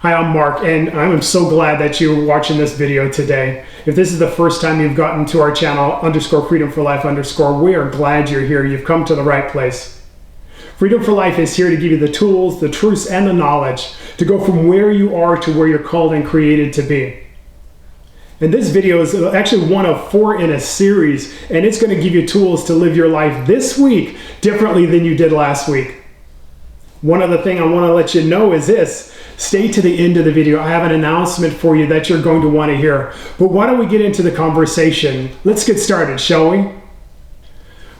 Hi, I'm Mark, and I'm so glad that you're watching this video today. If this is the first time you've gotten to our channel, _Freedom for Life _, we are glad you're here. You've come to the right place. Freedom for Life is here to give you the tools, the truths, and the knowledge to go from where you are to where you're called and created to be. And this video is actually one of 4 in a series, and it's going to give you tools to live your life this week differently than you did last week. One other thing I want to let you know is this. Stay to the end of the video. I have an announcement for you that you're going to want to hear. But why don't we get into the conversation? Let's get started, shall we?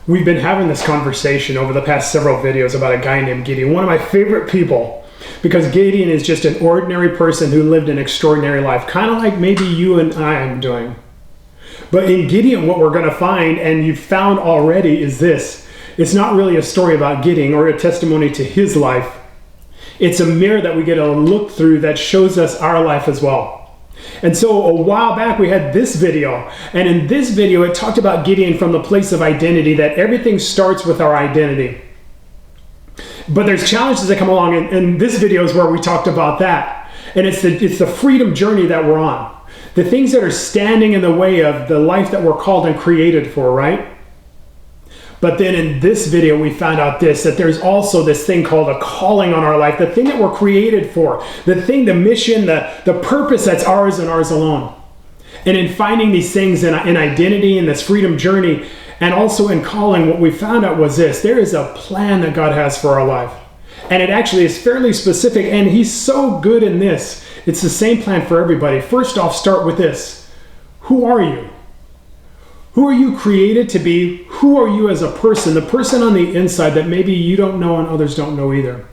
We've been having this conversation over the past several videos about a guy named Gideon, one of my favorite people, because Gideon is just an ordinary person who lived an extraordinary life, kind of like maybe you and I am doing. But in Gideon, what we're going to find, and you've found already, is this. It's not really a story about Gideon or a testimony to his life. It's a mirror that we get to look through that shows us our life as well. And so a while back we had this video, and in this video it talked about Gideon from the place of identity, that everything starts with our identity. But there's challenges that come along, and this video is where we talked about that. And it's the freedom journey that we're on. The things that are standing in the way of the life that we're called and created for, right? But then in this video, we found out that there's also this thing called a calling on our life, the thing that we're created for, the thing, the mission, the purpose that's ours and ours alone. And in finding these things in identity, in this freedom journey, and also in calling, what we found out was this. There is a plan that God has for our life. And it actually is fairly specific, and He's so good in this. It's the same plan for everybody. First off, start with this. Who are you? Who are you created to be? Who are you as a person? The person on the inside that maybe you don't know and others don't know either.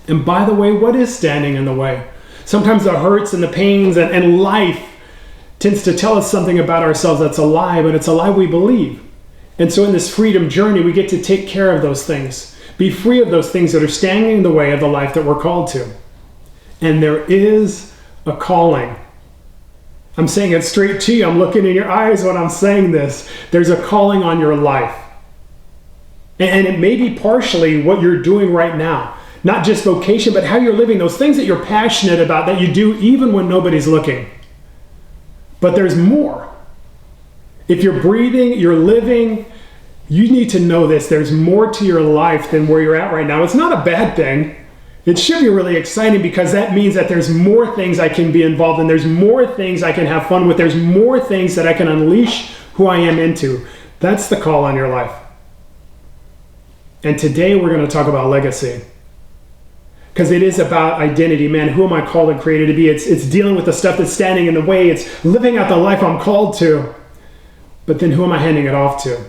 And by the way, what is standing in the way? Sometimes the hurts and the pains and life tends to tell us something about ourselves that's a lie, but it's a lie we believe. And so in this freedom journey, we get to take care of those things. Be free of those things that are standing in the way of the life that we're called to. And there is a calling. I'm saying it straight to you. I'm looking in your eyes when I'm saying this. There's a calling on your life. And it may be partially what you're doing right now. Not just vocation, but how you're living. Those things that you're passionate about that you do even when nobody's looking. But there's more. If you're breathing, you're living, you need to know this. There's more to your life than where you're at right now. It's not a bad thing. It should be really exciting, because that means that there's more things I can be involved in. There's more things I can have fun with. There's more things that I can unleash who I am into. That's the call on your life. And today we're going to talk about legacy. Because it is about identity. Man, who am I called and created to be? It's dealing with the stuff that's standing in the way. It's living out the life I'm called to. But then who am I handing it off to?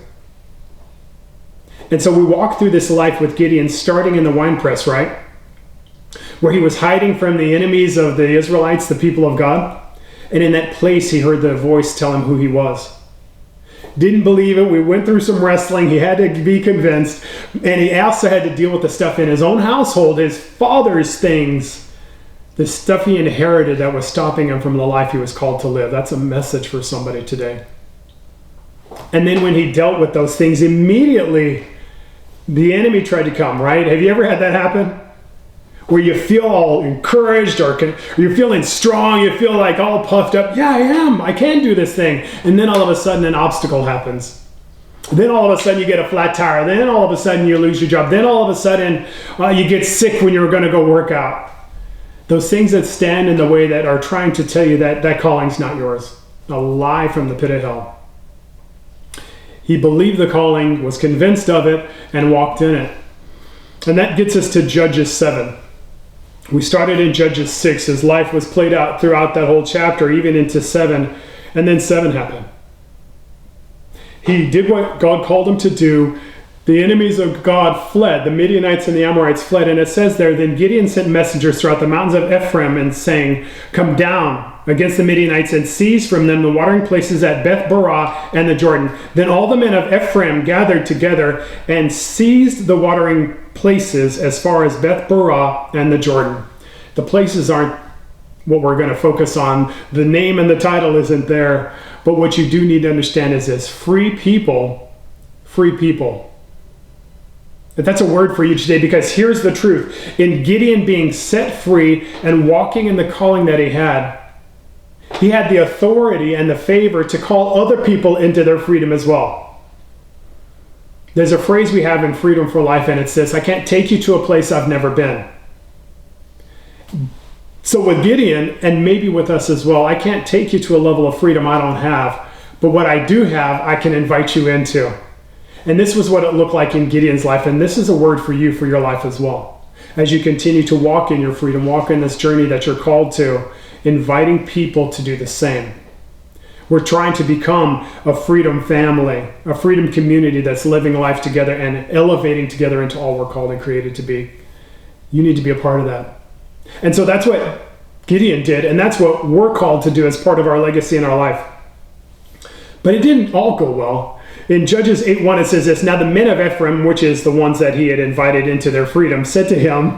And so we walk through this life with Gideon starting in the winepress, right? Where he was hiding from the enemies of the Israelites, the people of God. And in that place, he heard the voice tell him who he was. Didn't believe it. We went through some wrestling. He had to be convinced. And he also had to deal with the stuff in his own household, his father's things, the stuff he inherited that was stopping him from the life he was called to live. That's a message for somebody today. And then when he dealt with those things, immediately the enemy tried to come, right? Have you ever had that happen? Where you feel all encouraged, or you're feeling strong, you feel like all puffed up. Yeah, I am. I can do this thing. And then all of a sudden an obstacle happens. Then all of a sudden you get a flat tire. Then all of a sudden you lose your job. Then all of a sudden you get sick when you were going to go work out. Those things that stand in the way, that are trying to tell you that that calling's not yours. A lie from the pit of hell. He believed the calling, was convinced of it, and walked in it. And that gets us to Judges 7. We started in Judges 6. His life was played out throughout that whole chapter, even into 7. And then 7 happened. He did what God called him to do. The enemies of God fled. The Midianites and the Amorites fled. And it says there, then Gideon sent messengers throughout the mountains of Ephraim, and saying, come down against the Midianites and seize from them the watering places at Beth-barah and the Jordan. Then all the men of Ephraim gathered together and seized the watering places as far as Beth-barah and the Jordan. The places aren't what we're going to focus on. The name and the title isn't there. But what you do need to understand is this. Free people. But that's a word for you today, because here's the truth. In Gideon being set free and walking in the calling that he had the authority and the favor to call other people into their freedom as well. There's a phrase we have in Freedom for Life, and it's this: I can't take you to a place I've never been. So with Gideon, and maybe with us as well, I can't take you to a level of freedom I don't have, but what I do have, I can invite you into. And this was what it looked like in Gideon's life, and this is a word for you for your life as well. As you continue to walk in your freedom, walk in this journey that you're called to, inviting people to do the same. We're trying to become a freedom family, a freedom community that's living life together and elevating together into all we're called and created to be. You need to be a part of that. And so that's what Gideon did, and that's what we're called to do as part of our legacy in our life. But it didn't all go well. In Judges 8:1 it says this: Now the men of Ephraim, which is the ones that he had invited into their freedom, said to him,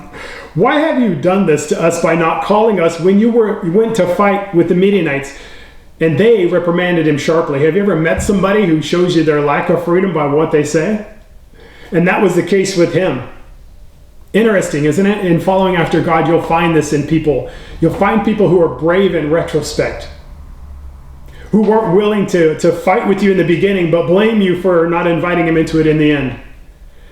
Why have you done this to us by not calling us when you went to fight with the Midianites? And they reprimanded him sharply. Have you ever met somebody who shows you their lack of freedom by what they say? And that was the case with him. Interesting, isn't it? In following after God, you'll find this in people. You'll find people who are brave in retrospect, who weren't willing to fight with you in the beginning, but blame you for not inviting him into it in the end.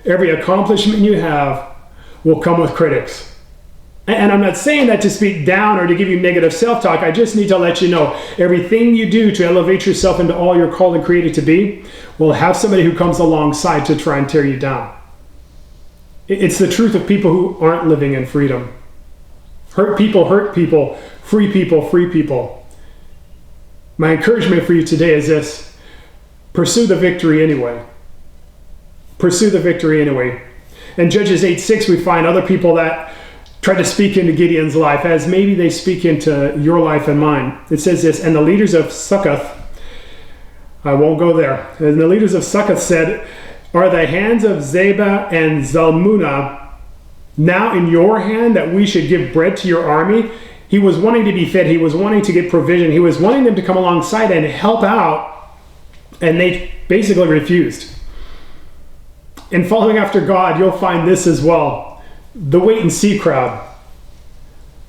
Every accomplishment you have will come with critics. And I'm not saying that to speak down or to give you negative self-talk. I just need to let you know, everything you do to elevate yourself into all you're called and created to be will have somebody who comes alongside to try and tear you down. It's the truth of people who aren't living in freedom. Hurt people, free people, free people. My encouragement for you today is this: pursue the victory anyway. Pursue the victory anyway. In Judges 8:6, we find other people that try to speak into Gideon's life as maybe they speak into your life and mine. It says this: And the leaders of Succoth, I won't go there. And the leaders of Succoth said, Are the hands of Zebah and Zalmunna now in your hand that we should give bread to your army? He was wanting to be fed. He was wanting to get provision. He was wanting them to come alongside and help out. And they basically refused. In following after God, you'll find this as well. The wait and see crowd.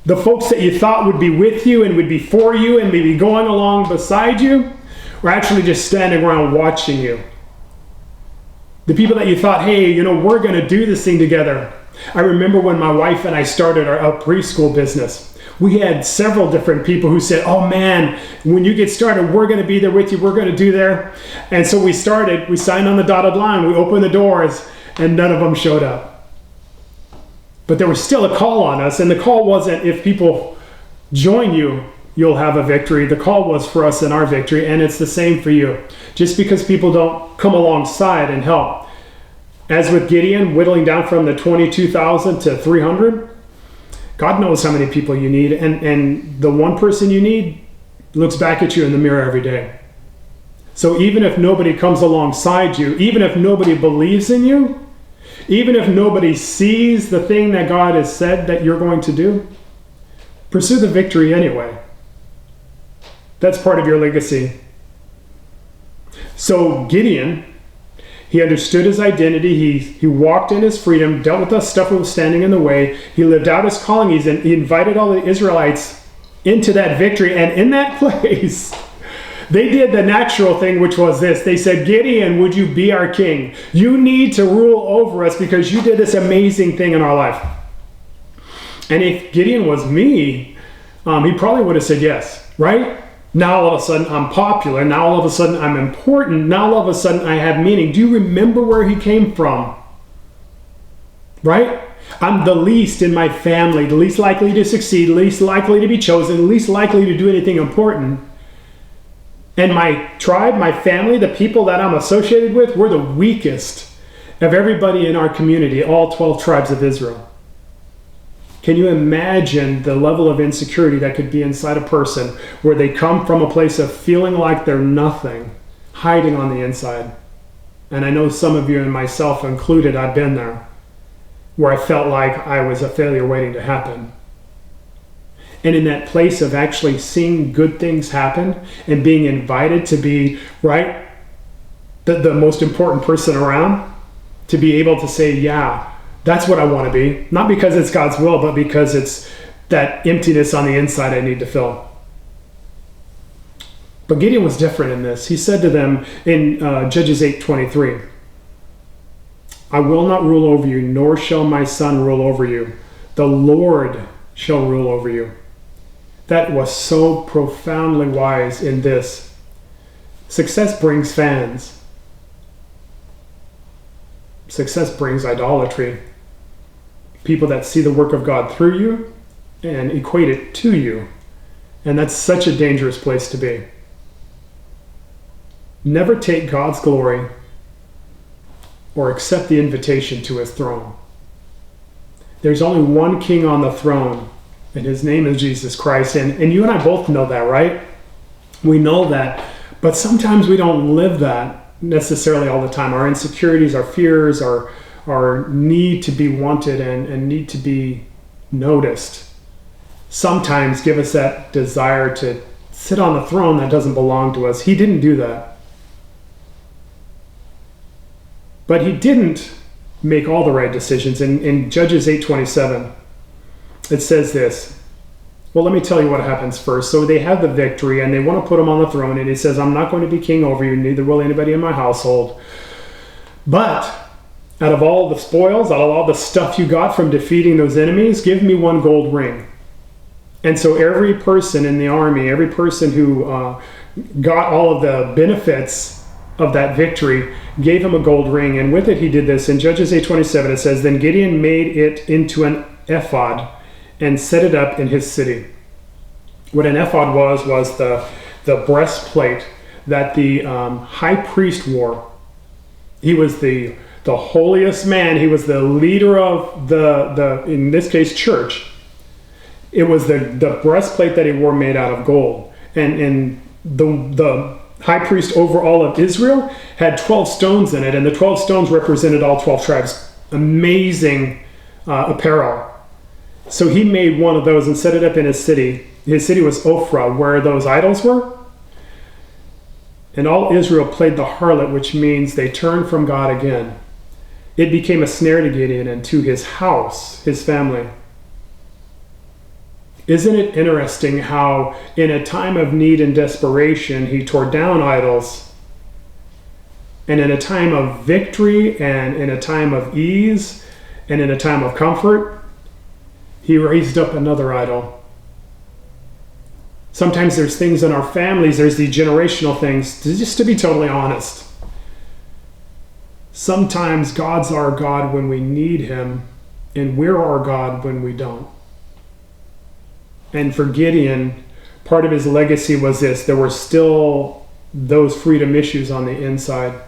The folks that you thought would be with you and would be for you and maybe going along beside you were actually just standing around watching you. The people that you thought, hey, we're going to do this thing together. I remember when my wife and I started our preschool business. We had several different people who said, oh man, when you get started, we're going to be there with you. We're going to do there. And so we started. We signed on the dotted line. We opened the doors, and none of them showed up. But there was still a call on us. And the call wasn't, if people join you, you'll have a victory. The call was for us in our victory. And it's the same for you. Just because people don't come alongside and help. As with Gideon, whittling down from the 22,000 to 300, God knows how many people you need, and the one person you need looks back at you in the mirror every day. So even if nobody comes alongside you, even if nobody believes in you, even if nobody sees the thing that God has said that you're going to do, pursue the victory anyway. That's part of your legacy. So Gideon, he understood his identity. He walked in his freedom, dealt with the stuff that was standing in the way. He lived out his calling. He invited all the Israelites into that victory. And in that place, they did the natural thing, which was this. They said, Gideon, would you be our king? You need to rule over us because you did this amazing thing in our life. And if Gideon was me, he probably would have said yes, right? Now all of a sudden I'm popular. Now all of a sudden I'm important. Now all of a sudden I have meaning. Do you remember where he came from? Right? I'm the least in my family, the least likely to succeed, least likely to be chosen, least likely to do anything important. And my tribe, my family, the people that I'm associated with, we're the weakest of everybody in our community, all 12 tribes of Israel. Can you imagine the level of insecurity that could be inside a person where they come from a place of feeling like they're nothing, hiding on the inside? And I know some of you, and myself included, I've been there, where I felt like I was a failure waiting to happen. And in that place of actually seeing good things happen and being invited to be, right, the most important person around, to be able to say, yeah, that's what I want to be. Not because it's God's will, but because it's that emptiness on the inside I need to fill. But Gideon was different in this. He said to them in Judges 8:23, I will not rule over you, nor shall my son rule over you. The Lord shall rule over you. That was so profoundly wise in this. Success brings fans. Success brings idolatry. People that see the work of God through you and equate it to you. And that's such a dangerous place to be. Never take God's glory or accept the invitation to his throne. There's only one king on the throne, and his name is Jesus Christ. And you and I both know that, right? We know that. But sometimes we don't live that necessarily all the time. Our insecurities, our fears, our need to be wanted and need to be noticed sometimes give us that desire to sit on the throne that doesn't belong to us. He didn't do that. But he didn't make all the right decisions. In Judges 8:27, it says this. Well, let me tell you what happens first. So they have the victory, and they want to put him on the throne, and he says, I'm not going to be king over you, neither will anybody in my household. But out of all the spoils, out of all the stuff you got from defeating those enemies, give me one gold ring. And so every person in the army, every person who got all of the benefits of that victory, gave him a gold ring, and with it he did this. In Judges 8:27 it says, Then Gideon made it into an ephod and set it up in his city. What an ephod was the breastplate that the high priest wore. He was the holiest man. He was the leader of the in this case church. It was the breastplate that he wore made out of gold, and the high priest over all of Israel had 12 stones in it, and the 12 stones represented all 12 tribes. Amazing apparel. So he made one of those and set it up in his city. His city was Ophrah, where those idols were. And all Israel played the harlot, which means they turned from God again. It became a snare to Gideon and to his house, his family. Isn't it interesting how in a time of need and desperation, he tore down idols, and in a time of victory and in a time of ease and in a time of comfort, he raised up another idol. Sometimes there's things in our families, there's the generational things, just to be totally honest. Sometimes God's our God when we need him, and we're our God when we don't. And for Gideon, part of his legacy was this. There were still those freedom issues on the inside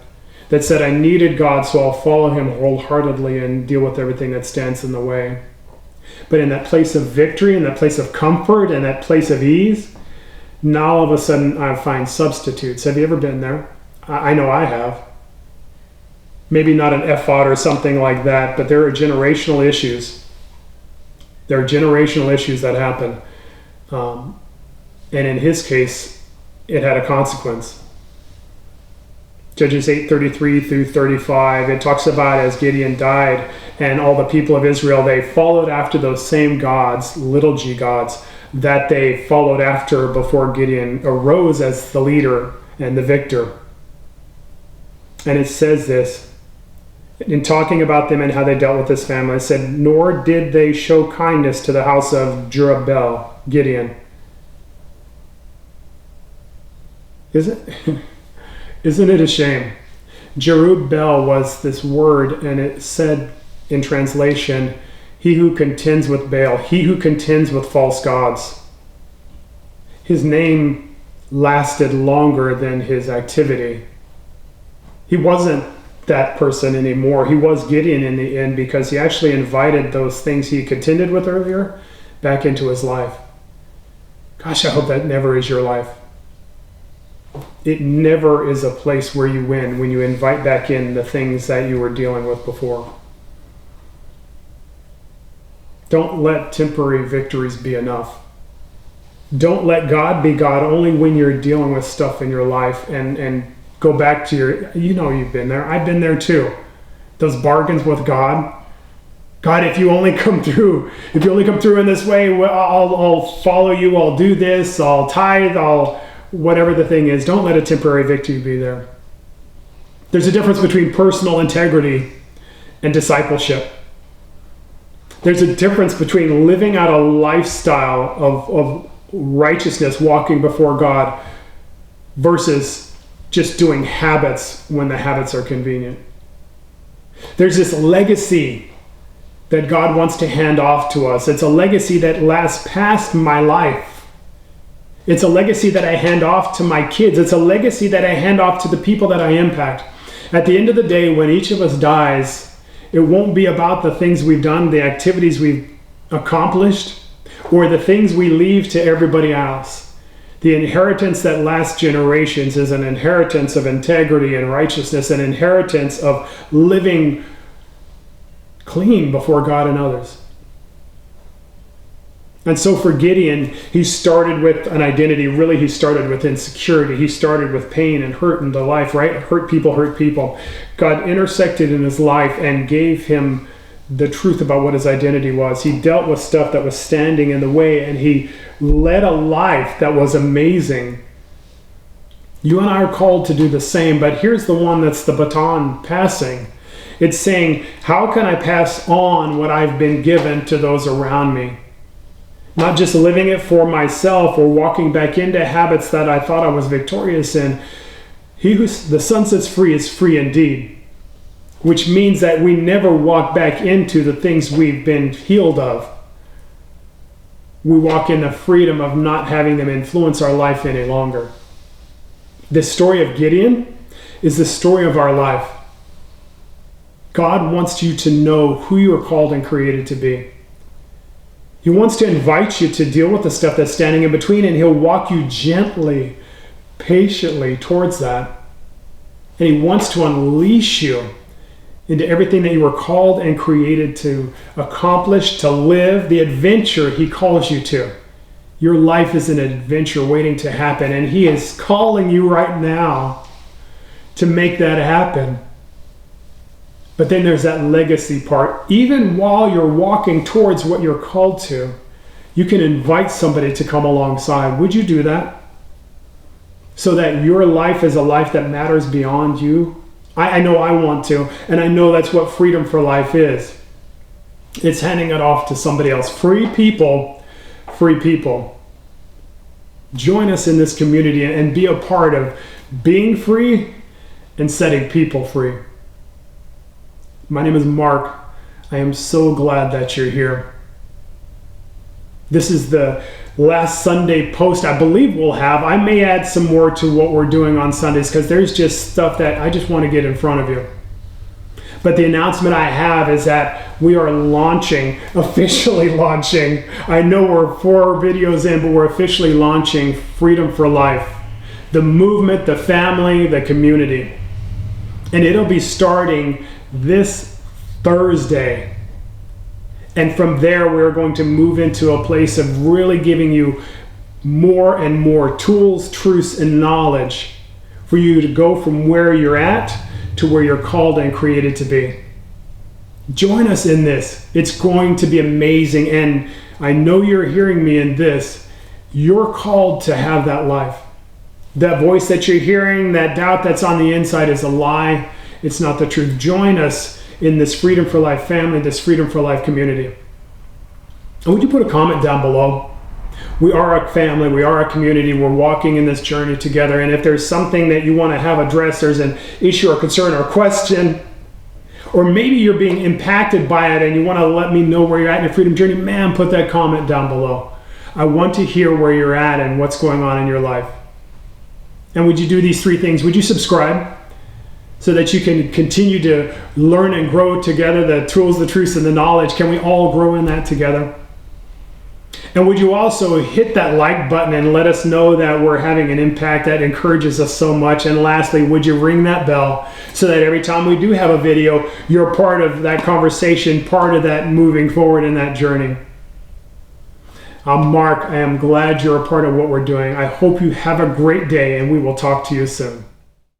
that said, I needed God, so I'll follow him wholeheartedly and deal with everything that stands in the way. But in that place of victory, in that place of comfort, in that place of ease, now all of a sudden I find substitutes. Have you ever been there? I know I have. Maybe not an ephod or something like that, but there are generational issues. There are generational issues that happen. And in his case, it had a consequence. Judges 8:33 through 35, it talks about as Gideon died and all the people of Israel, they followed after those same gods, little g gods, that they followed after before Gideon arose as the leader and the victor. And it says this, in talking about them and how they dealt with this family, it said, nor did they show kindness to the house of Jerubbaal, Gideon. Isn't it a shame? Jerubbaal was this word, and it said in translation, he who contends with Baal, he who contends with false gods. His name lasted longer than his activity. He wasn't that person anymore. He was Gideon in the end because he actually invited those things he contended with earlier back into his life. Gosh, I hope that never is your life. It never is a place where you win when you invite back in the things that you were dealing with before. Don't let temporary victories be enough. Don't let God be God only when you're dealing with stuff in your life and go back to you've been there. I've been there too. those bargains with God. God, if you only come through in this way, I'll follow you, I'll do this, I'll tithe, I'll whatever the thing is. Don't let a temporary victory be there. There's a difference between personal integrity and discipleship. There's a difference between living out a lifestyle of righteousness, walking before God, versus just doing habits when the habits are convenient. There's this legacy that God wants to hand off to us. It's a legacy that lasts past my life. It's a legacy that I hand off to my kids. It's a legacy that I hand off to the people that I impact. At the end of the day, when each of us dies, it won't be about the things we've done, the activities we've accomplished, or the things we leave to everybody else. The inheritance that lasts generations is an inheritance of integrity and righteousness, an inheritance of living clean before God and others. And so for Gideon, he started with an identity. Really, he started with insecurity. He started with pain and hurt in the life, right? Hurt people. God intersected in his life and gave him the truth about what his identity was. He dealt with stuff that was standing in the way, and he led a life that was amazing. You and I are called to do the same, but here's the one that's the baton passing. It's saying, how can I pass on what I've been given to those around me? Not just living it for myself or walking back into habits that I thought I was victorious in. He who the Son sets free is free indeed, which means that we never walk back into the things we've been healed of. We walk in the freedom of not having them influence our life any longer. The story of Gideon is the story of our life. God wants you to know who you are called and created to be. He wants to invite you to deal with the stuff that's standing in between, and he'll walk you gently, patiently towards that. And he wants to unleash you into everything that you were called and created to accomplish, to live, the adventure he calls you to. Your life is an adventure waiting to happen, and he is calling you right now to make that happen. But then there's that legacy part. Even while you're walking towards what you're called to, you can invite somebody to come alongside. Would you do that? So that your life is a life that matters beyond you? I know I want to, and I know that's what freedom for life is. It's handing it off to somebody else. Free people, free people. Join us in this community and be a part of being free and setting people free. My name is Mark. I am so glad that you're here. This is the last Sunday post I believe we'll have. I may add some more to what we're doing on Sundays because there's just stuff that I just want to get in front of you. But the announcement I have is that we are officially launching. I know we're 4 videos in, but we're officially launching Freedom for Life. The movement, the family, the community. And it'll be starting this Thursday. And from there, we're going to move into a place of really giving you more and more tools, truths, and knowledge for you to go from where you're at to where you're called and created to be. Join us in this. It's going to be amazing. And I know you're hearing me in this. You're called to have that life. That voice that you're hearing, that doubt that's on the inside is a lie. It's not the truth. Join us in this Freedom for Life family, this Freedom for Life community. And would you put a comment down below? We are a family. We are a community. We're walking in this journey together. And if there's something that you want to have addressed, there's an issue or concern or question, or maybe you're being impacted by it and you want to let me know where you're at in your freedom journey, man, put that comment down below. I want to hear where you're at and what's going on in your life. And would you do these 3 things? Would you subscribe so that you can continue to learn and grow together, the tools, the truths, and the knowledge? Can we all grow in that together? And would you also hit that like button and let us know that we're having an impact? That encourages us so much. And lastly, would you ring that bell so that every time we do have a video, you're part of that conversation, part of that moving forward in that journey. I'm Mark. I am glad you're a part of what we're doing. I hope you have a great day, and we will talk to you soon.